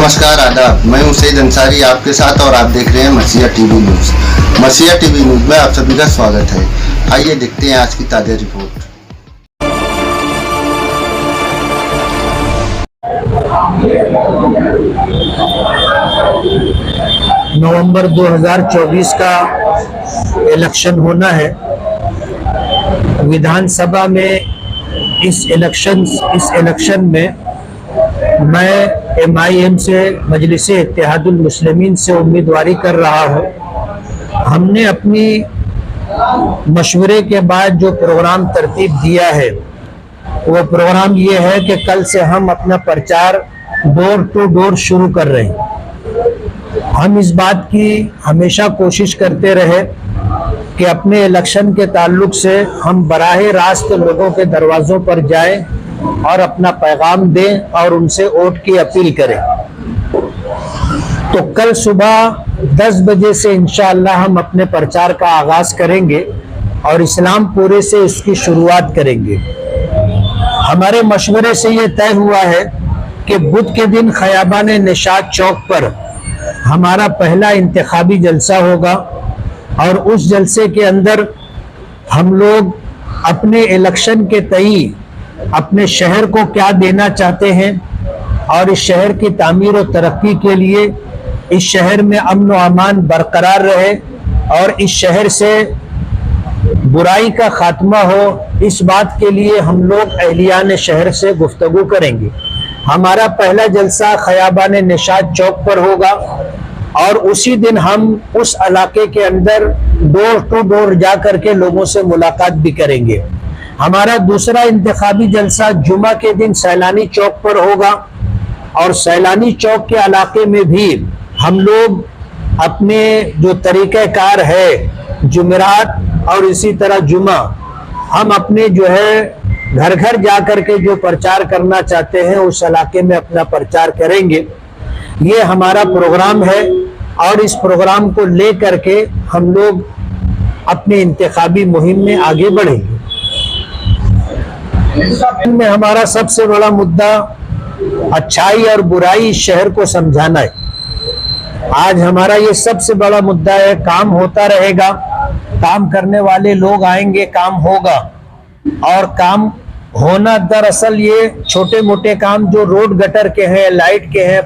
नमस्कार, आदाब। मैं हूं सईद अंसारी आपके साथ और आप देख रहे हैं मसीहा टीवी न्यूज़। मसीहा टीवी न्यूज़ में आप सभी का स्वागत है। आइए देखते हैं आज की ताज़ा रिपोर्ट। नवंबर 2024 का इलेक्शन होना है। विधानसभा में इस इलेक्शन में मैं MIM से मजलिसे इत्तेहादुल मुस्लिमीन से उम्मीदवारी कर रहा हूँ। हमने अपनी मशवरे के बाद जो प्रोग्राम तरतीब दिया है वो प्रोग्राम ये है कि कल से हम अपना प्रचार डोर टू डोर शुरू कर रहे हैं। हम इस बात की हमेशा कोशिश करते रहे कि अपने इलेक्शन के ताल्लुक से हम बराहे रास्त लोगों के दरवाज़ों पर जाएं और अपना पैगाम दें और उनसे वोट की अपील करें। तो कल सुबह 10 बजे से इंशाअल्लाह हम अपने प्रचार का आगाज़ करेंगे और इस्लामपुरे से इसकी शुरुआत करेंगे। हमारे मशवरे से ये तय हुआ है कि बुध के दिन खयाबान निशात चौक पर हमारा पहला इंतखाबी जलसा होगा और उस जलसे के अंदर हम लोग अपने इलेक्शन के तई अपने शहर को क्या देना चाहते हैं और इस शहर की तामीर और तरक्की के लिए इस शहर में अमन व अमान बरकरार रहे और इस शहर से बुराई का खात्मा हो, इस बात के लिए हम लोग अहलियान शहर से गुफ्तगू करेंगे। हमारा पहला जलसा खयाबान निशात चौक पर होगा और उसी दिन हम उस इलाके के अंदर डोर टू डोर जा करके लोगों से मुलाकात भी करेंगे। हमारा दूसरा इंतखाबी जलसा जुमा के दिन सैलानी चौक पर होगा और सैलानी चौक के इलाके में भी हम लोग अपने जो तरीक़ेकार है जुमेरात और इसी तरह जुमा, हम अपने जो है घर घर जा करके जो प्रचार करना चाहते हैं उस इलाके में अपना प्रचार करेंगे। ये हमारा प्रोग्राम है और इस प्रोग्राम को ले करके हम लोग अपने इंतखाबी मुहिम में आगे बढ़ेंगे। में हमारा सबसे बड़ा मुद्दा अच्छाई और बुराई इस शहर को समझाना है। आज हमारा ये सबसे बड़ा मुद्दा है। काम होता रहेगा, काम करने वाले लोग आएंगे, काम होगा और काम होना दरअसल ये छोटे मोटे काम जो रोड गटर के हैं, लाइट के हैं,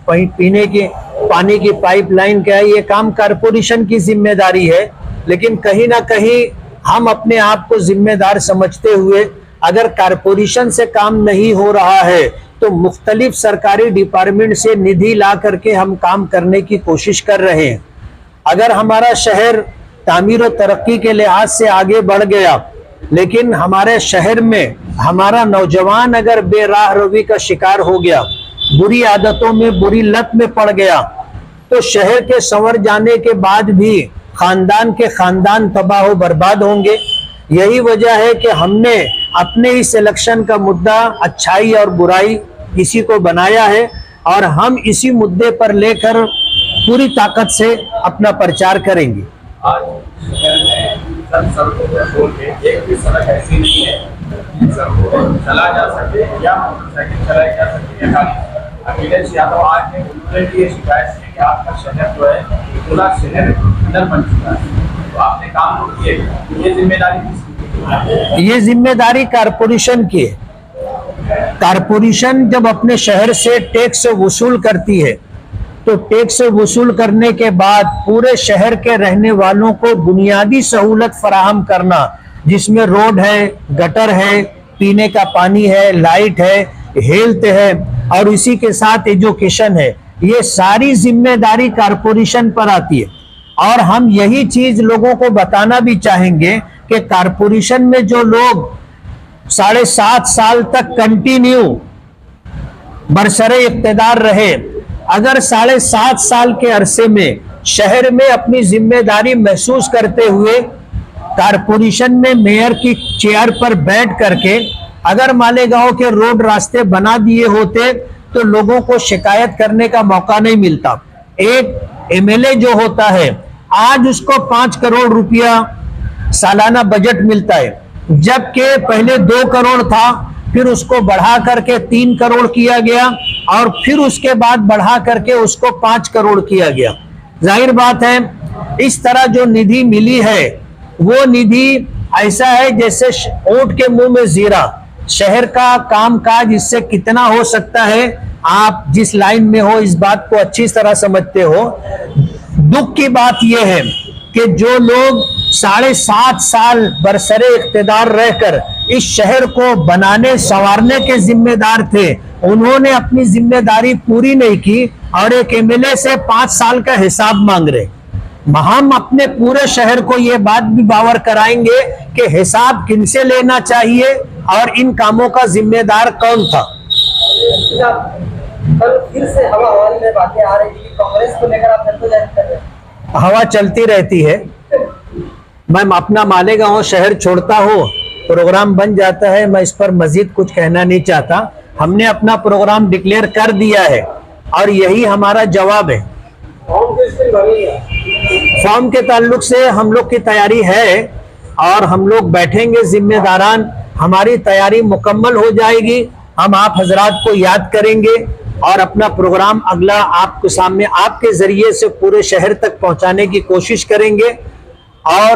पीने के पानी की पाइपलाइन का है, ये काम कारपोरेशन की जिम्मेदारी है। लेकिन कहीं ना कहीं हम अपने आप को जिम्मेदार समझते हुए अगर कारपोरेशन से काम नहीं हो रहा है तो मुख्तलिफ सरकारी डिपार्टमेंट से निधि ला करके हम काम करने की कोशिश कर रहे हैं। अगर हमारा शहर तामीर और तरक्की के लिहाज से आगे बढ़ गया लेकिन हमारे शहर में हमारा नौजवान अगर बेराह रवी का शिकार हो गया, बुरी आदतों में, बुरी लत में पड़ गया, तो शहर के संवर जाने के बाद भी खानदान के खानदान तबाह व बर्बाद होंगे। यही वजह है कि हमने अपने इस इलेक्शन का मुद्दा अच्छाई और बुराई इसी को बनाया है और हम इसी मुद्दे पर लेकर पूरी ताकत से अपना प्रचार करेंगे। आज सड़कों पर बोल के एक भी सड़क ऐसी नहीं है चला जा सके या मोटरसाइकिल चलाई जा सके या गाड़ी। अखिलेश यादव आज ने उन्होंने ये शिकायत की कि आपका शहर जो है खुला शहर अंदर बन चुका है, तो आपने काम तो किए, ये जिम्मेदारी किसकी? ये जिम्मेदारी कारपोरेशन की है। कारपोरेशन जब अपने शहर से टैक्स वसूल करती है तो टैक्स वसूल करने के बाद पूरे शहर के रहने वालों को बुनियादी सहूलत फराहम करना, जिसमें रोड है, गटर है, पीने का पानी है, लाइट है, हेल्थ है और इसी के साथ एजुकेशन है, ये सारी जिम्मेदारी कारपोरेशन पर आती है। और हम यही चीज लोगों को बताना भी चाहेंगे कि कारपोरेशन में जो लोग 7.5 साल तक कंटिन्यू बरसरे इक्तदार रहे, अगर 7.5 साल के अरसे में शहर में अपनी जिम्मेदारी महसूस करते हुए कारपोरेशन में मेयर की चेयर पर बैठ करके अगर मालेगांव के रोड रास्ते बना दिए होते तो लोगों को शिकायत करने का मौका नहीं मिलता। एक MLA जो होता है आज उसको 5 करोड़ रुपया सालाना बजट मिलता है, जबकि पहले 2 करोड़ था फिर उसको बढ़ा करके 3 करोड़ किया गया और फिर उसके बाद बढ़ा करके उसको 5 करोड़ किया गया। जाहिर बात है इस तरह जो निधि मिली है वो निधि ऐसा है जैसे ऊंट के मुंह में जीरा। शहर का कामकाज इससे कितना हो सकता है, आप जिस लाइन में हो इस बात को अच्छी तरह समझते हो। दुख की बात यह है कि जो लोग 7.5 साल बरसरे इख्तिदार रहकर इस शहर को बनाने संवारने के जिम्मेदार थे, उन्होंने अपनी जिम्मेदारी पूरी नहीं की और एक एमएलए से 5 साल का हिसाब मांग रहे। हम अपने पूरे शहर को ये बात भी बावर कराएंगे कि हिसाब किनसे लेना चाहिए और इन कामों का जिम्मेदार कौन था। कल फिर से हवा हवाई में बातें आ रही है, कांग्रेस को लेकर आप जद्दोजहद कर रहे हैं। हवा चलती रहती है, मैं अपना मालेगांव शहर छोड़ता हूँ, प्रोग्राम बन जाता है, मैं इस पर मजीद कुछ कहना नहीं चाहता। हमने अपना प्रोग्राम डिक्लेयर कर दिया है और यही हमारा जवाब है। फॉर्म के ताल्लुक से हम लोग की तैयारी है और हम लोग बैठेंगे जिम्मेदारान, हमारी तैयारी मुकम्मल हो जाएगी। हम आप हजरात को याद करेंगे और अपना प्रोग्राम अगला आपके सामने आपके जरिए से पूरे शहर तक पहुंचाने की कोशिश करेंगे और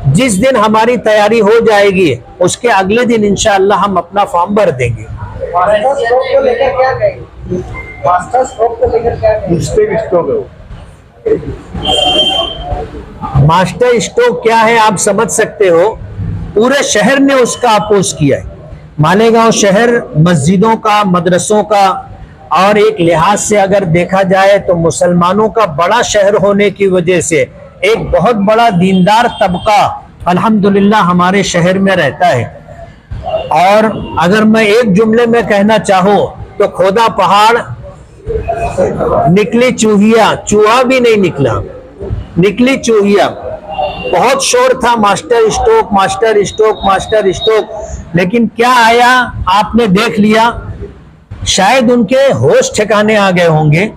जिस दिन हमारी तैयारी हो जाएगी उसके अगले दिन इंशाअल्लाह हम अपना फॉर्म भर देंगे। मास्टर स्ट्रोक को लेकर क्या कहेंगे? मास्टर स्ट्रोक को लेकर क्या कहेंगे? मास्टर स्ट्रोक क्या है आप समझ सकते हो, पूरे शहर ने उसका अपोज किया है। मालेगांव शहर मस्जिदों का, मदरसों का और एक लिहाज से अगर देखा जाए तो मुसलमानों का बड़ा शहर होने की वजह से एक बहुत बड़ा दीनदार तबका अल्हम्दुलिल्लाह हमारे शहर में रहता है। और अगर मैं एक जुमले में कहना चाहूँ तो खोदा पहाड़ निकली चूहिया, चूहा भी नहीं निकला, निकली चूहिया। बहुत शोर था master stroke, master stroke, master stroke, लेकिन क्या आया आपने देख लिया। शायद उनके होश ठिकाने आ गए होंगे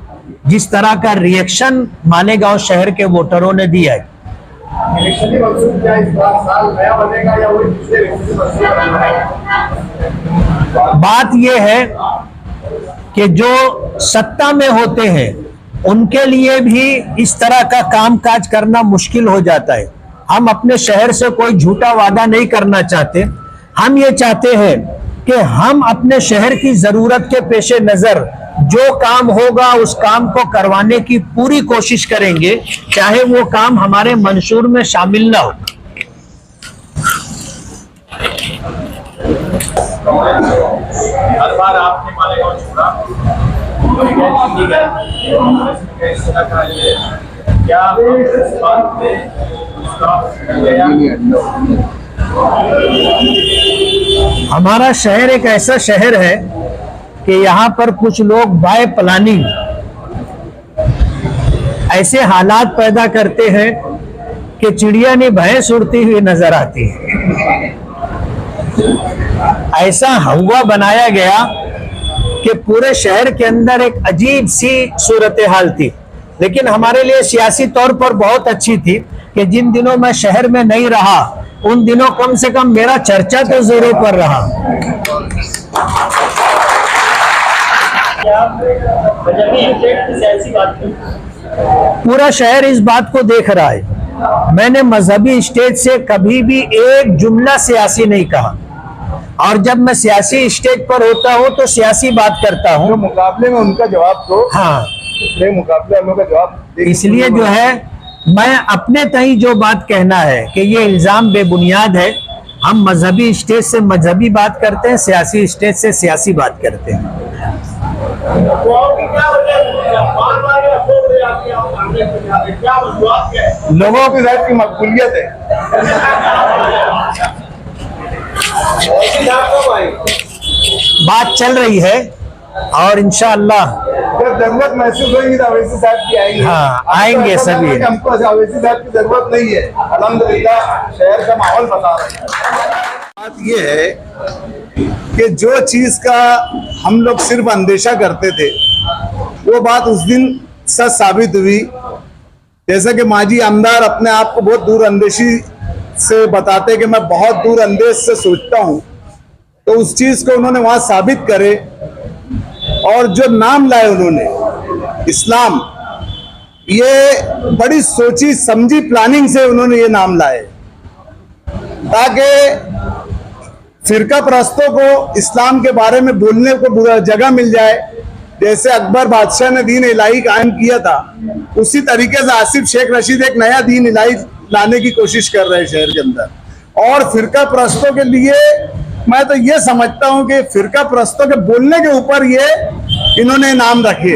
जिस तरह का रिएक्शन मालेगांव शहर के वोटरों ने दिया है। बात यह है कि जो सत्ता में होते हैं उनके लिए भी इस तरह का कामकाज करना मुश्किल हो जाता है। हम अपने शहर से कोई झूठा वादा नहीं करना चाहते। हम ये चाहते हैं कि हम अपने शहर की जरूरत के पेशे नजर जो काम होगा उस काम को करवाने की पूरी कोशिश करेंगे, चाहे वो काम हमारे मंशूर में शामिल ना हो। हर बार आपने मालेगांव छोड़ा, क्या इस बात पे हमारा शहर एक ऐसा शहर है कि यहाँ पर कुछ लोग बाय प्लानिंग ऐसे हालात पैदा करते हैं कि चिड़िया ने भैंस उड़ती हुई नजर आती है। ऐसा हवा बनाया गया कि पूरे शहर के अंदर एक अजीब सी सूरत हाल थी, लेकिन हमारे लिए सियासी तौर पर बहुत अच्छी थी कि जिन दिनों मैं शहर में नहीं रहा उन दिनों कम से कम मेरा चर्चा तो जोरों पर रहा। पूरा शहर इस बात को देख रहा है। मैंने मजहबी स्टेज से कभी भी एक जुमला सियासी नहीं कहा और जब मैं सियासी स्टेज पर होता हूँ तो सियासी बात करता हूँ। मुकाबले में उनका जवाब दो। हाँ, मुकाबले हम लोग का जवाब इसलिए जो है मैं अपने तई जो बात कहना है कि ये इल्जाम बेबुनियाद है। हम मजहबी स्टेज से मजहबी बात करते हैं, सियासी स्टेज से सियासी बात करते हैं। लोगों की जात की मकबूलियत है। बात चल रही है और इंशाअल्लाह जब जरूरत महसूस होगी तो अवैसी साहब की आएंगे। हाँ, आएंगे सभी। हमको अवैसी साहब की जरूरत नहीं है, अल्हम्दुलिल्लाह शहर का माहौल बता रहे हैं। बात ये है कि जो चीज का हम लोग सिर्फ अंदेशा करते थे वो बात उस दिन सच साबित हुई। जैसे कि माजी आमदार अपने आप को बहुत दूर अंदेशी से बताते कि मैं बहुत दूर अंदेश से सोचता हूँ, तो उस चीज को उन्होंने वहां साबित करे। और जो नाम लाए उन्होंने इस्लाम, ये बड़ी सोची समझी प्लानिंग से उन्होंने ये नाम लाए, ताकि फिरका परस्तों को इस्लाम के बारे में बोलने को जगह मिल जाए। जैसे अकबर बादशाह ने दीन इलाही कायम किया था, उसी तरीके से आसिफ शेख रशीद एक नया दीन इलाही लाने की कोशिश कर रहे हैं शहर के अंदर। और फिरका परस्तों के लिए मैं तो ये समझता हूं कि फिरका परस्तों के बोलने के ऊपर ये इन्होंने नाम रखे।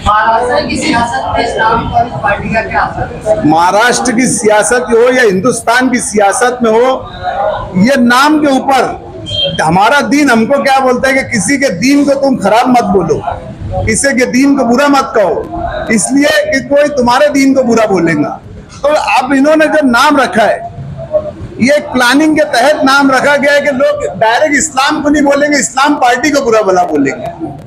महाराष्ट्र की सियासत में इस्लाम कांग्रेस पार्टी का क्या असर है? महाराष्ट्र की सियासत हो या हिंदुस्तान की सियासत में हो, ये नाम के ऊपर हमारा दीन हमको क्या बोलता है कि किसी के दीन को तुम खराब मत बोलो, किसी के दीन को बुरा मत कहो, इसलिए कि कोई तुम्हारे दीन को बुरा बोलेगा। तो अब इन्होंने जो नाम रखा है, ये एक प्लानिंग के तहत नाम रखा गया है कि लोग डायरेक्ट इस्लाम को नहीं बोलेंगे, इस्लाम पार्टी को बुरा भला बोलेंगे।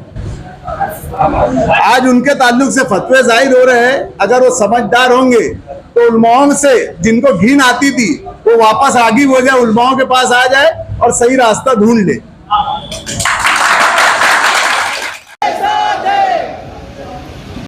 आज उनके ताल्लुक से फतवे जाहिर हो रहे हैं। अगर वो समझदार होंगे तो उलमाओं से जिनको घिन आती थी वो वापस आगे हो जाए, उलमाओं के पास आ जाए और सही रास्ता ढूंढ ले।